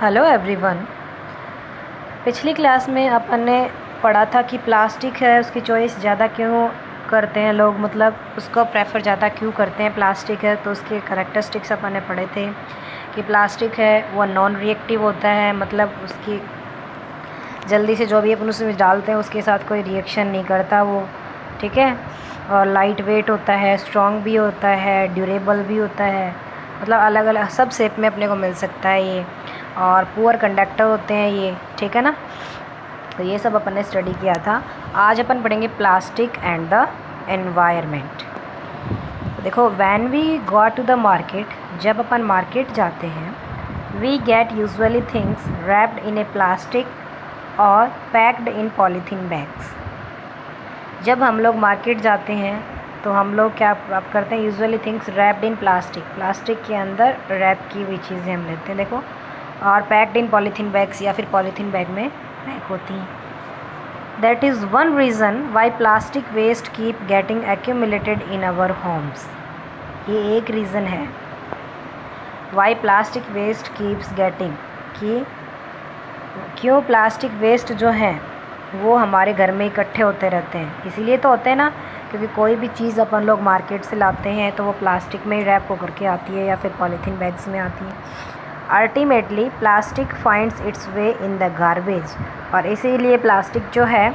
Hello everyone. पिछली class में अपन ने पढ़ा था कि प्लास्टिक है उसकी चॉइस ज़्यादा क्यों करते हैं लोग, मतलब उसको प्रेफर ज़्यादा क्यों करते हैं। प्लास्टिक है तो उसके करैक्टरिस्टिक्स अपन ने पढ़े थे कि प्लास्टिक है वो नॉन रिएक्टिव होता है, मतलब उसकी जल्दी से जो भी अपन उसमें डालते हैं उसके साथ कोई रिएक्शन नहीं करता वो, ठीक है। और लाइट वेट होता है, स्ट्रॉन्ग भी होता है, ड्यूरेबल भी होता है, मतलब अलग अलग सब शेप में अपने को मिल सकता है ये। और पुअर कंडक्टर होते हैं ये, ठीक है ना। तो ये सब अपन ने स्टडी किया था। आज अपन पढ़ेंगे प्लास्टिक एंड द एनवायरनमेंट। तो देखो, when we go to the market, जब अपन मार्केट जाते हैं, we get usually things wrapped in a plastic और पैक्ड इन पॉलीथीन बैग्स। जब हम लोग मार्केट जाते हैं तो हम लोग क्या प्राप्त करते हैं, यूजुअली थिंग्स रैप्ड इन प्लास्टिक, प्लास्टिक के अंदर रैप की हुई चीज़ें हम लेते हैं, देखो। और पैक्ड इन पॉलीथीन बैग्स या फिर पॉलीथीन बैग में पैक होती हैं। That is one reason why plastic waste keep getting accumulated in our homes. ये एक रीज़न है वाई प्लास्टिक वेस्ट कीप्स गेटिंग, कि क्यों प्लास्टिक वेस्ट जो है वो हमारे घर में इकट्ठे होते रहते हैं। इसीलिए तो होते हैं ना, क्योंकि कोई भी चीज़ अपन लोग मार्केट से लाते हैं तो वो प्लास्टिक में ही रैप होकर के आती है या फिर पॉलीथीन बैग्स में आती है। Ultimately plastic finds it's way in the garbage, और इसीलिए प्लास्टिक जो है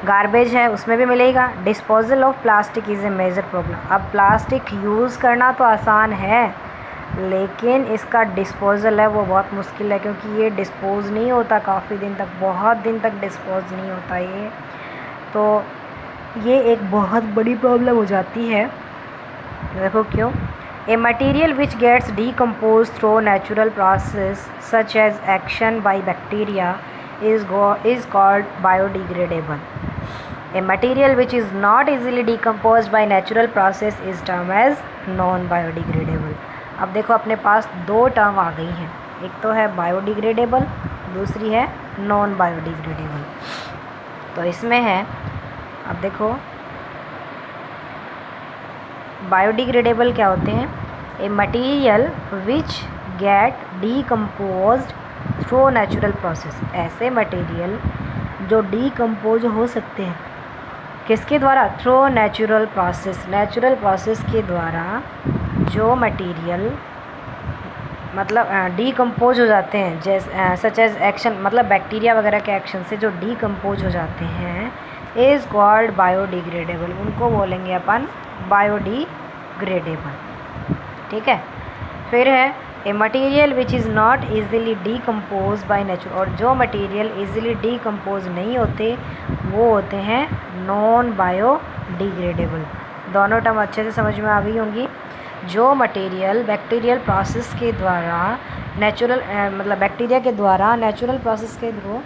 गार्बेज है उसमें भी मिलेगा। Disposal of plastic is a major problem. अब प्लास्टिक यूज़ करना तो आसान है लेकिन इसका डिस्पोज़ल है वो बहुत मुश्किल है, क्योंकि ये डिस्पोज़ नहीं होता काफ़ी दिन तक, बहुत दिन तक डिस्पोज़ नहीं होता ये। तो ये एक बहुत बड़ी प्रॉब्लम हो जाती है। देखो क्यों। A material which gets decompose through natural process such as action by bacteria is called biodegradable. A material which is not easily decomposed by natural process is termed as non-biodegradable. अब देखो अपने पास दो term आ गई हैं, एक तो है biodegradable, दूसरी है नॉन बायोडिग्रेडेबल। तो इसमें है, अब देखो बायोडिग्रेडेबल क्या होते हैं, a material which get decomposed through natural process. ऐसे मटेरियल जो डीकम्पोज हो सकते हैं किसके द्वारा, through natural process, natural process के द्वारा जो मटेरियल मतलब डीकम्पोज हो जाते हैं, जैसे सच एज एक्शन, मतलब बैक्टीरिया वगैरह के एक्शन से जो डीकम्पोज हो जाते हैं, इज़ कॉल्ड बायोडिग्रेडेबल। उनको बोलेंगे अपन बायोडिग्रेडेबल, ठीक है। फिर है ए material which is not easily decompose by nature, और जो मटेरियल ईजिली डीकम्पोज नहीं होते वो होते हैं नॉन बायोडिग्रेडेबल। दोनों टर्म अच्छे से समझ में आ गई होंगी। जो मटेरियल बैक्टीरियल प्रोसेस के द्वारा मतलब बैक्टीरिया के द्वारा नेचुरल प्रोसेस के थ्रू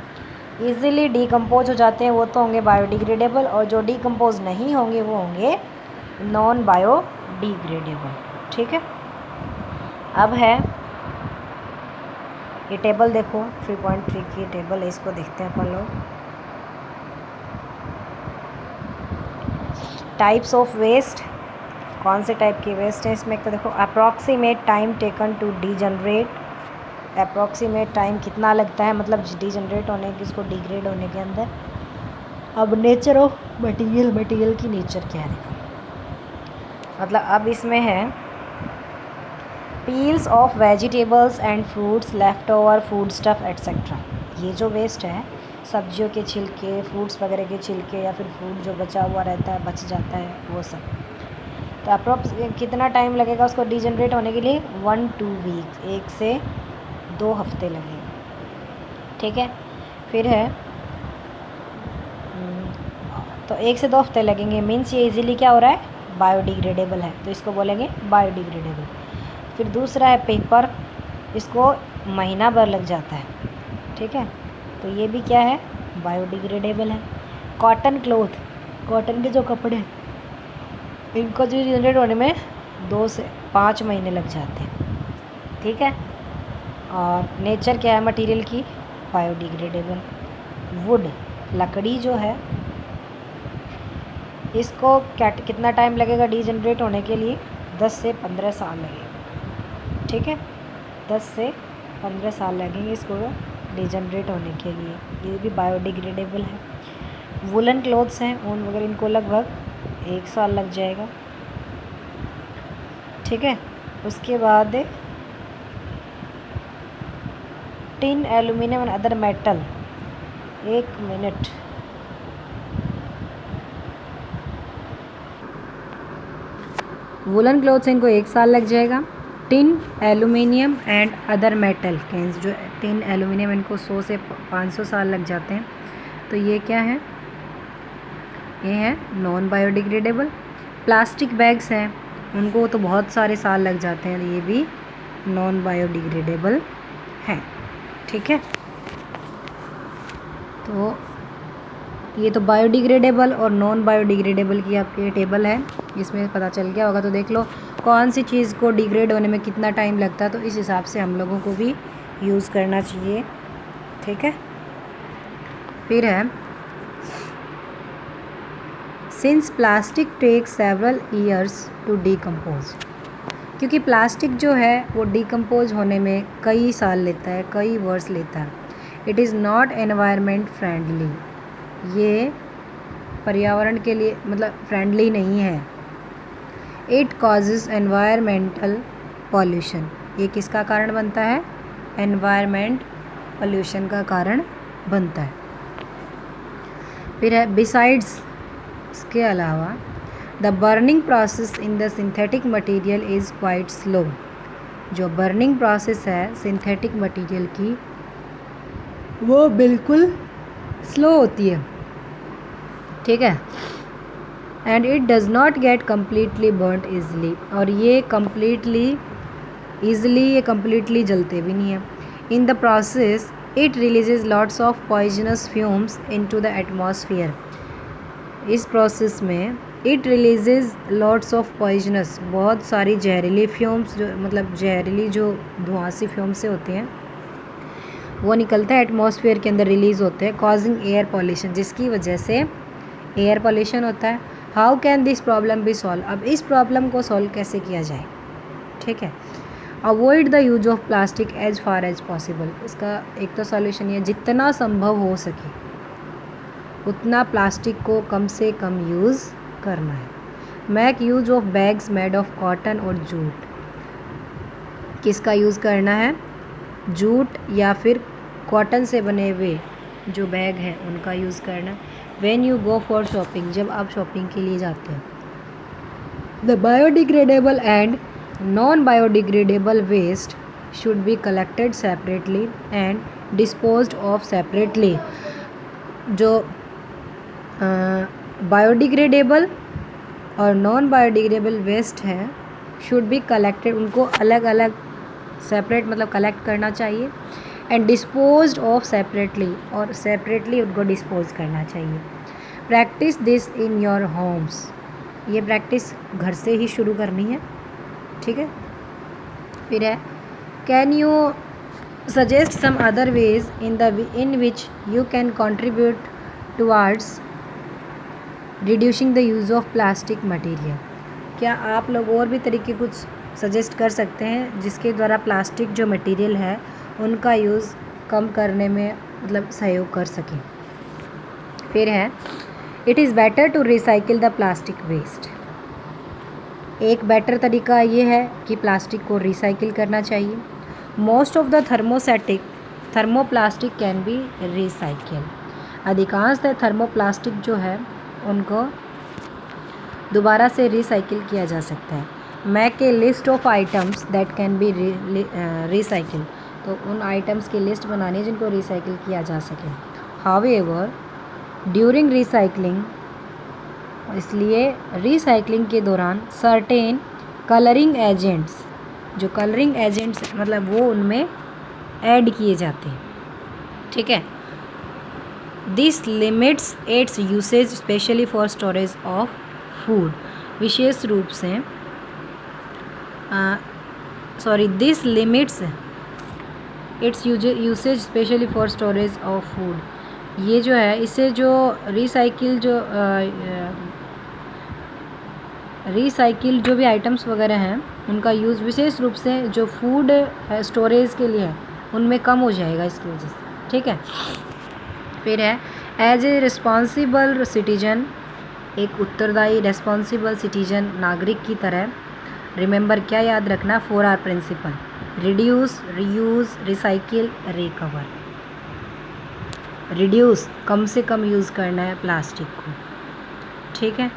ईजिली डीकम्पोज हो जाते हैं वो तो होंगे बायोडिग्रेडेबल, और जो डीकम्पोज नहीं होंगे वो होंगे नॉन बायोडिग्रेडेबल, ठीक है। अब है ये टेबल, देखो 3.3 की टेबल है, इसको देखते हैं अपन लोग। टाइप्स ऑफ वेस्ट, कौन से टाइप के वेस्ट हैं इसमें, तो देखो approximate time taken to degenerate, approximate time कितना लगता है मतलब डीजनरेट होने की, इसको डिग्रेड होने के अंदर। अब नेचर ऑफ मटेरियल, मटेरियल की नेचर क्या है देखो, मतलब अब इसमें है peels of vegetables and fruits, left over food stuff etcetera. ये जो वेस्ट है, सब्जियों के छिलके, फ्रूट्स वगैरह के छिलके या फिर फूड जो बचा हुआ रहता है, बच जाता है वो सब, तो अप्रॉक्स कितना टाइम लगेगा उसको डीजनरेट होने के लिए, 1-2 वीक्स, 1 से 2 हफ्ते लगेंगे, ठीक है। फिर है तो 1 से 2 हफ्ते लगेंगे, मीन्स ये इजीली क्या हो रहा है, बायोडिग्रेडेबल है, तो इसको बोलेंगे बायोडिग्रेडेबल। फिर दूसरा है पेपर, इसको महीना भर लग जाता है, ठीक है, तो ये भी क्या है, बायोडिग्रेडेबल है। कॉटन क्लोथ, कॉटन के जो कपड़े, इनको जो जनरेट होने में 2 से 5 महीने लग जाते हैं, ठीक है। और नेचर क्या है मटेरियल की, बायोडिग्रेडेबल। वुड, लकड़ी जो है, इसको कितना टाइम लगेगा डीजनरेट होने के लिए, 10 से 15 साल लगेगा, ठीक है, 10 से 15 साल लगेंगे इसको डिजनरेट होने के लिए। ये भी बायोडिग्रेडेबल है। वुलन क्लोथ्स हैं, ऊन वगैरह, इनको लगभग 1 साल लग जाएगा। ठीक है। उसके बाद tin, aluminium and other metal. 1 minute. Woollen clothes इनको 1 साल लग जाएगा। Tin, aluminium and other metal cans, जो टिन एल्यूमिनियम इनको 100 से 500 साल लग जाते हैं। तो ये क्या है? ये है नॉन बायोडिग्रेडेबल। प्लास्टिक बैग्स हैं, उनको तो बहुत सारे साल लग जाते हैं, ये भी नॉन बायोडिग्रेडेबल हैं। ठीक है। तो ये तो बायोडिग्रेडेबल और नॉन बायोडिग्रेडेबल की आपकी टेबल है, इसमें पता चल गया होगा। तो देख लो कौन सी चीज़ को डिग्रेड होने में कितना टाइम लगता है, तो इस हिसाब से हम लोगों को भी यूज़ करना चाहिए। ठीक है। फिर है since plastic take several years to decompose. क्योंकि प्लास्टिक जो है वो डिकम्पोज होने में कई साल लेता है, कई वर्ष लेता है। It is not environment friendly, ये पर्यावरण के लिए मतलब फ्रेंडली नहीं है। इट कॉजेज़ एनवायरमेंटल पॉल्यूशन, ये किसका कारण बनता है? एनवायरमेंट पॉल्यूशन का कारण बनता है। फिर है बिसाइड्स, इसके अलावा the burning process in the synthetic material is quite slow. जो बर्निंग प्रोसेस है सिंथेटिक मटेरियल की वो बिल्कुल स्लो होती है। ठीक है। And it does not get completely burned easily, और ये कम्प्लीटली जलते भी नहीं है। इन the process it releases lots of poisonous fumes into the atmosphere. इस प्रोसेस में it releases lots of poisonous, बहुत सारी जहरीली फ्यूम्स, जो मतलब जहरीली जो धुआंसी फ्यूम्स से होती हैं वो निकलता है एटमॉस्फेयर के अंदर, रिलीज़ होते हैं, कॉजिंग एयर पॉल्यूशन, जिसकी वजह से एयर पॉल्यूशन होता है। How can this problem be solve? अब इस प्रॉब्लम को सॉल्व कैसे किया जाए? ठीक है। Avoid the use of plastic as far as possible. इसका एक तो सॉल्यूशन ये, जितना संभव हो सके उतना प्लास्टिक को कम से कम यूज़ करना है। Make use of bags made of cotton और जूट। किसका यूज़ करना है? जूट या फिर कॉटन से बने हुए जो बैग हैं उनका यूज़ करना। When you go for shopping, जब आप शॉपिंग के लिए जाते हैं। The biodegradable and non biodegradable waste should be collected separately and disposed of separately. जो बायोडिग्रेडेबल और नॉन बायोडिग्रेडेबल वेस्ट है शुड बी कलेक्टेड, उनको अलग अलग सेपरेट मतलब कलेक्ट करना चाहिए। एंड डिस्पोज्ड ऑफ सेपरेटली, और सेपरेटली उनको डिस्पोज करना चाहिए। Practice this in your homes, ये प्रैक्टिस घर से ही शुरू करनी है। ठीक है। फिर है can you suggest some other ways in which you can contribute towards reducing the use of plastic material. क्या आप लोग और भी तरीके कुछ सजेस्ट कर सकते हैं जिसके द्वारा प्लास्टिक जो मटेरियल है उनका यूज़ कम करने में मतलब सहयोग कर सकें? फिर है it is better to recycle the plastic waste. एक बेटर तरीका ये है कि प्लास्टिक को रिसाइकिल करना चाहिए। Most of the thermoplastic can be recycle. अधिकांश थर्मोप्लास्टिक जो है उनको दोबारा से रिसाइकिल किया जा सकता है। Make a list of items that can be recycle, तो उन आइटम्स की लिस्ट बनानी है जिनको रिसाइकिल किया जा सके। हाउएवर ड्यूरिंग रिसाइकलिंग, इसलिए रिसाइकलिंग के दौरान सर्टेन कलरिंग एजेंट्स, जो कलरिंग एजेंट्स मतलब वो उनमें ऐड किए जाते हैं। ठीक है। This limits its usage specially for storage of food. विशेष रूप से this limits its usage specially for storage of food. ये जो है इससे जो रिसाइकिल जो भी आइटम्स वगैरह हैं उनका यूज़ विशेष रूप से जो फूड है स्टोरेज के लिए है उनमें कम हो जाएगा इसकी वजह से, ठीक है। फिर है एज ए रिस्पॉन्सिबल सिटीजन, एक उत्तरदायी रेस्पॉन्सिबल सिटीजन नागरिक की तरह, रिमेंबर क्या याद रखना, 4R principle, reduce, reuse, recycle, recover. Reduce कम से कम यूज़ करना है प्लास्टिक को, ठीक है,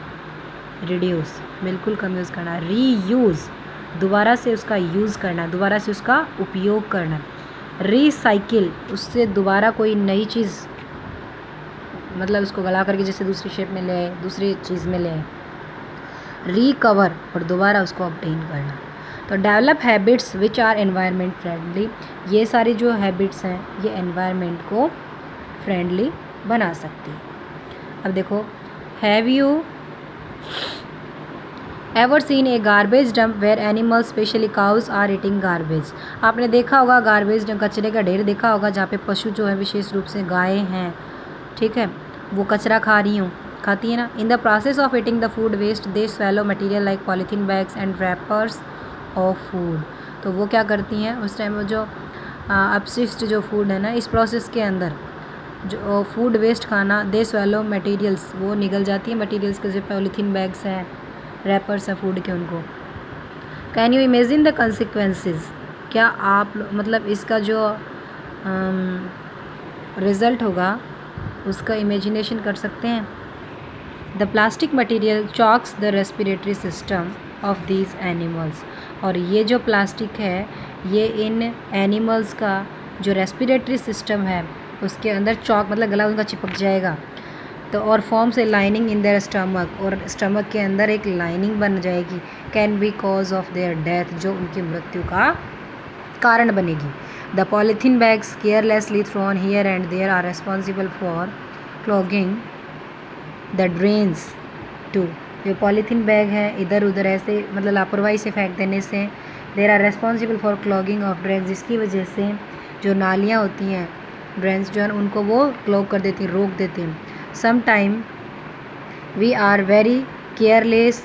रिड्यूस बिल्कुल कम यूज़ करना है। रीयूज़ दोबारा से उसका यूज़ करना है, दोबारा से उसका उपयोग करना है। रिसाइकिल उससे दोबारा कोई नई चीज़, मतलब उसको गला करके जैसे दूसरी शेप में ले आए, दूसरी चीज़ में ले आए। रिकवर और दोबारा उसको ऑब्टेन करना। तो develop habits which are environment friendly, ये सारी जो हैबिट्स हैं ये एनवायरनमेंट को फ्रेंडली बना सकती है। अब देखो, have you ever seen a garbage dump where animals especially cows are eating garbage. आपने देखा होगा गार्बेज डंप, कचरे का ढेर देखा होगा जहाँ पे पशु जो है विशेष रूप से गायें हैं, ठीक है, वो कचरा खाती है ना। In the process of eating the food waste they swallow material like polythene bags and wrappers of food. तो वो क्या करती हैं उस टाइम, जो अपशिष्ट जो फूड है ना, इस प्रोसेस के अंदर जो फूड वेस्ट खाना, दे स्वेलो मटेरियल्स, वो निगल जाती है मटेरियल्स के, जो पॉलीथीन बैग्स हैं, रैपर्स हैं फूड के, उनको। Can you imagine the consequences, क्या आप मतलब इसका जो रिज़ल्ट होगा उसका इमेजिनेशन कर सकते हैं। The plastic material chalks the respiratory system of these animals, और ये जो प्लास्टिक है ये इन एनिमल्स का जो रेस्पिरेटरी सिस्टम है उसके अंदर चॉक, मतलब गला उनका चिपक जाएगा। तो और forms a lining in their stomach, और स्टमक के अंदर एक लाइनिंग बन जाएगी। Can be cause of their death, जो उनकी मृत्यु का कारण बनेगी। The polythene bags carelessly thrown here and there are responsible for clogging the drains too, जो पॉलीथीन बैग है इधर उधर ऐसे मतलब लापरवाही से फेंक देने से, there are responsible for clogging of drains, जिसकी वजह से जो नालियाँ होती हैं, ड्रेन्स जो है उनको वो क्लॉग कर देती हैं, रोक देती हैं। Some time we are very careless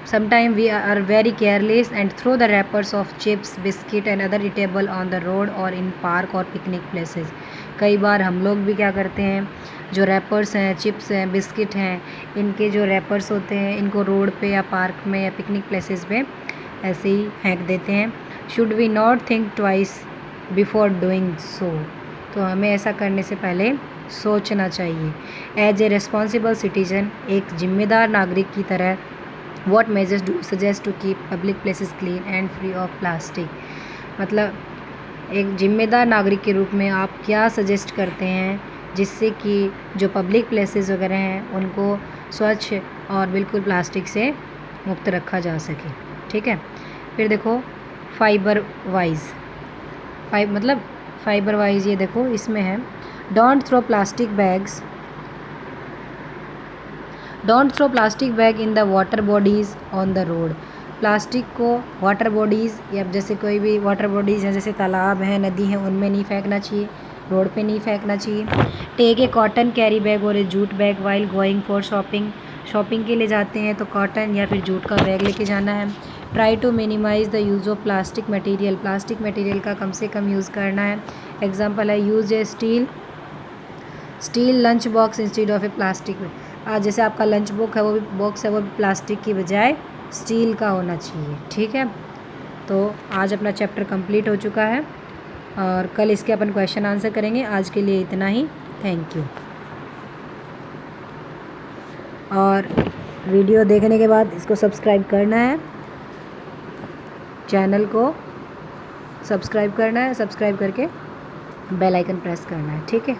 Sometimes we are very careless and throw the wrappers of chips, biscuit and other eatable on the road or in park or picnic places. कई बार हम लोग भी क्या करते हैं, जो रैपर्स हैं, chips हैं, बिस्किट हैं, इनके जो रैपर्स होते हैं इनको रोड पे या पार्क में या पिकनिक प्लेसेस पे ऐसे ही फेंक देते हैं। Should we not think twice before doing so, तो हमें ऐसा करने से पहले सोचना चाहिए। एज ए रिस्पॉन्सिबल सिटीजन, एक जिम्मेदार नागरिक की तरह, What measures do you suggest to keep public places clean and free of plastic? मतलब एक जिम्मेदार नागरिक के रूप में आप क्या सजेस्ट करते हैं जिससे कि जो पब्लिक प्लेसेस वगैरह हैं उनको स्वच्छ और बिल्कुल प्लास्टिक से मुक्त रखा जा सके, ठीक है। फिर देखो फाइबर वाइज ये देखो इसमें है, don't throw plastic bag in the water bodies on the road. Plastic को वाटर बॉडीज़ या जैसे कोई भी वाटर बॉडीज़ हैं, जैसे तालाब हैं, नदी हैं, उनमें नहीं फेंकना चाहिए, रोड पे नहीं फेंकना चाहिए। Take a cotton carry bag और a jute bag while going for shopping के लिए जाते हैं तो कॉटन या फिर जूट का बैग लेके जाना है। Try to minimise the use of plastic material का कम से कम यूज़ करना है। एग्जाम्पल है, use a steel lunch box instead of a plastic. आज जैसे आपका लंच बॉक्स है वो भी प्लास्टिक की बजाय स्टील का होना चाहिए, ठीक है। तो आज अपना चैप्टर कंप्लीट हो चुका है और कल इसके अपन क्वेश्चन आंसर करेंगे। आज के लिए इतना ही, थैंक यू। और वीडियो देखने के बाद इसको सब्सक्राइब करना है, चैनल को सब्सक्राइब करना है, सब्सक्राइब करके बेल आइकन प्रेस करना है, ठीक है।